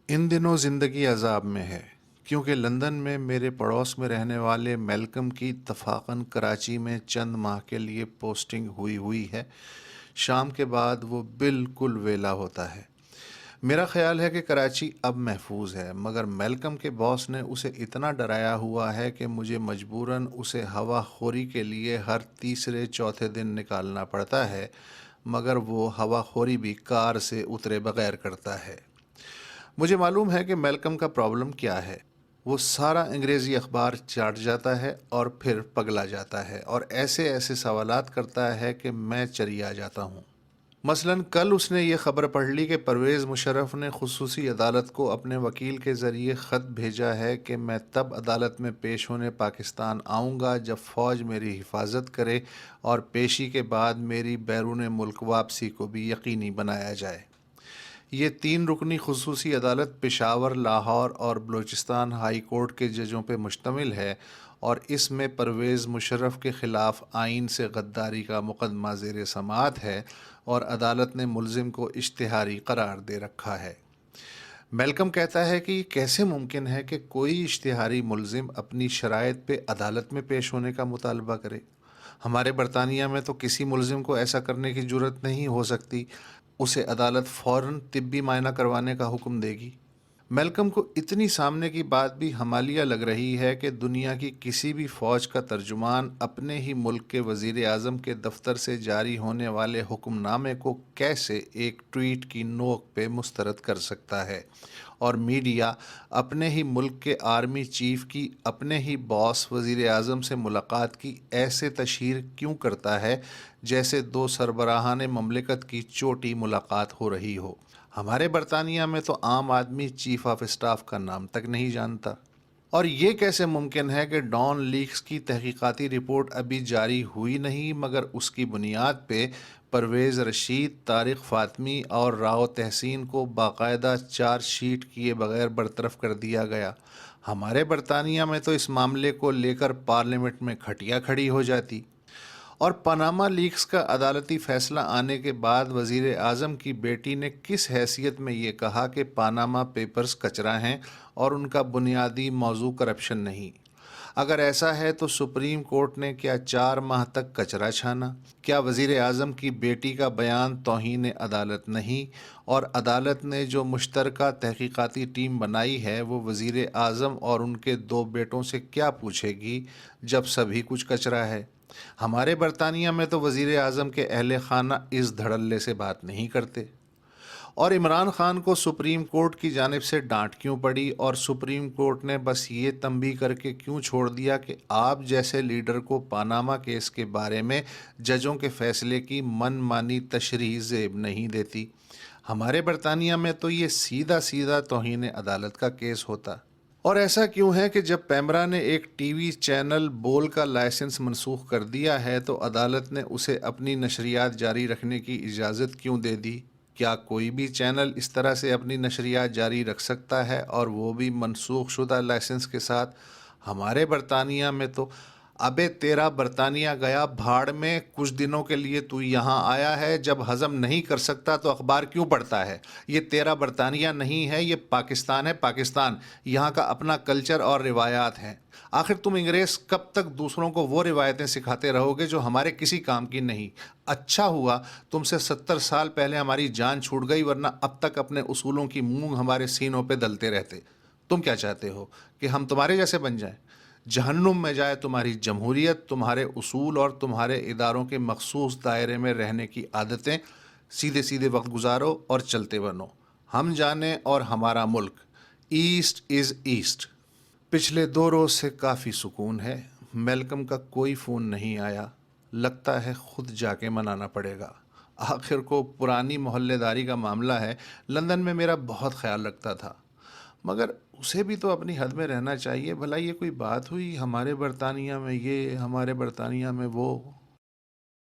ان دنوں زندگی عذاب میں ہے کیونکہ لندن میں میرے پڑوس میں رہنے والے میلکم کی اتفاقاً کراچی میں چند ماہ کے لیے پوسٹنگ ہوئی ہے۔ شام کے بعد وہ بالکل ویلا ہوتا ہے۔ میرا خیال ہے کہ کراچی اب محفوظ ہے، مگر میلکم کے باس نے اسے اتنا ڈرایا ہوا ہے کہ مجھے مجبوراً اسے ہوا خوری کے لیے ہر تیسرے چوتھے دن نکالنا پڑتا ہے، مگر وہ ہوا خوری بھی کار سے اترے بغیر کرتا ہے۔ مجھے معلوم ہے کہ میلکم کا پرابلم کیا ہے۔ وہ سارا انگریزی اخبار چاٹ جاتا ہے اور پھر پگلا جاتا ہے اور ایسے ایسے سوالات کرتا ہے کہ میں چریا جاتا ہوں۔ مثلاً کل اس نے یہ خبر پڑھ لی کہ پرویز مشرف نے خصوصی عدالت کو اپنے وکیل کے ذریعے خط بھیجا ہے کہ میں تب عدالت میں پیش ہونے پاکستان آؤں گا جب فوج میری حفاظت کرے اور پیشی کے بعد میری بیرون ملک واپسی کو بھی یقینی بنایا جائے۔ یہ 3 رکنی خصوصی عدالت پشاور، لاہور اور بلوچستان ہائی کورٹ کے ججوں پہ مشتمل ہے اور اس میں پرویز مشرف کے خلاف آئین سے غداری کا مقدمہ زیر سماعت ہے اور عدالت نے ملزم کو اشتہاری قرار دے رکھا ہے۔ میلکم کہتا ہے کہ یہ کیسے ممکن ہے کہ کوئی اشتہاری ملزم اپنی شرائط پہ عدالت میں پیش ہونے کا مطالبہ کرے؟ ہمارے برطانیہ میں تو کسی ملزم کو ایسا کرنے کی جرت نہیں ہو سکتی، اسے عدالت فوراً طبی معائنہ کروانے کا حکم دے گی۔ میلکم کو اتنی سامنے کی بات بھی ہمالیہ لگ رہی ہے کہ دنیا کی کسی بھی فوج کا ترجمان اپنے ہی ملک کے وزیر اعظم کے دفتر سے جاری ہونے والے حکم نامے کو کیسے ایک ٹویٹ کی نوک پہ مسترد کر سکتا ہے، اور میڈیا اپنے ہی ملک کے آرمی چیف کی اپنے ہی باس وزیر اعظم سے ملاقات کی ایسے تشہیر کیوں کرتا ہے جیسے دو سربراہان مملکت کی چوٹی ملاقات ہو رہی ہو؟ ہمارے برطانیہ میں تو عام آدمی چیف آف اسٹاف کا نام تک نہیں جانتا۔ اور یہ کیسے ممکن ہے کہ ڈان لیکس کی تحقیقاتی رپورٹ ابھی جاری ہوئی نہیں مگر اس کی بنیاد پہ پرویز رشید، طارق فاطمی اور راؤ تحسین کو باقاعدہ چارج شیٹ کیے بغیر برطرف کر دیا گیا؟ ہمارے برطانیہ میں تو اس معاملے کو لے کر پارلیمنٹ میں کھٹیا کھڑی ہو جاتی۔ اور پاناما لیکس کا عدالتی فیصلہ آنے کے بعد وزیر اعظم کی بیٹی نے کس حیثیت میں یہ کہا کہ پاناما پیپرز کچرا ہیں اور ان کا بنیادی موضوع کرپشن نہیں؟ اگر ایسا ہے تو سپریم کورٹ نے کیا 4 ماہ تک کچرا چھانا؟ کیا وزیر اعظم کی بیٹی کا بیان توہین عدالت نہیں؟ اور عدالت نے جو مشترکہ تحقیقاتی ٹیم بنائی ہے وہ وزیر اعظم اور ان کے 2 بیٹوں سے کیا پوچھے گی جب سبھی کچھ کچرا ہے؟ ہمارے برطانیہ میں تو وزیر اعظم کے اہل خانہ اس دھڑلے سے بات نہیں کرتے۔ اور عمران خان کو سپریم کورٹ کی جانب سے ڈانٹ کیوں پڑی اور سپریم کورٹ نے بس یہ تنبیہ کر کے کیوں چھوڑ دیا کہ آپ جیسے لیڈر کو پاناما کیس کے بارے میں ججوں کے فیصلے کی من مانی تشریح زیب نہیں دیتی؟ ہمارے برطانیہ میں تو یہ سیدھا سیدھا توہین عدالت کا کیس ہوتا۔ اور ایسا کیوں ہے کہ جب پیمرا نے ایک ٹی وی چینل بول کا لائسنس منسوخ کر دیا ہے تو عدالت نے اسے اپنی نشریات جاری رکھنے کی اجازت کیوں دے دی؟ کیا کوئی بھی چینل اس طرح سے اپنی نشریات جاری رکھ سکتا ہے اور وہ بھی منسوخ شدہ لائسنس کے ساتھ؟ ہمارے برطانیہ میں تو ابے تیرا برطانیہ گیا بھاڑ میں، کچھ دنوں کے لیے تو یہاں آیا ہے، جب ہضم نہیں کر سکتا تو اخبار کیوں پڑھتا ہے؟ یہ تیرا برطانیہ نہیں ہے، یہ پاکستان ہے، پاکستان۔ یہاں کا اپنا کلچر اور روایات ہیں۔ آخر تم انگریز کب تک دوسروں کو وہ روایتیں سکھاتے رہو گے جو ہمارے کسی کام کی نہیں؟ اچھا ہوا تم سے 70 سال پہلے ہماری جان چھوٹ گئی، ورنہ اب تک اپنے اصولوں کی مونگ ہمارے سینوں پہ دلتے رہتے۔ تم کیا چاہتے ہو کہ ہم تمہارے جیسے بن جائیں؟ جہنم میں جائے تمہاری جمہوریت، تمہارے اصول اور تمہارے اداروں کے مخصوص دائرے میں رہنے کی عادتیں۔ سیدھے سیدھے وقت گزارو اور چلتے بنو۔ ہم جانیں اور ہمارا ملک ایسٹ از ایسٹ۔ پچھلے 2 روز سے کافی سکون ہے۔ میلکم کا کوئی فون نہیں آیا، لگتا ہے خود جا کے منانا پڑے گا۔ آخر کو پرانی محلے داری کا معاملہ ہے۔ لندن میں میرا بہت خیال رکھتا تھا، مگر اسے بھی تو اپنی حد میں رہنا چاہیے۔ بھلا یہ کوئی بات ہوئی؟ ہمارے برطانیہ میں یہ، ہمارے برطانیہ میں وہ۔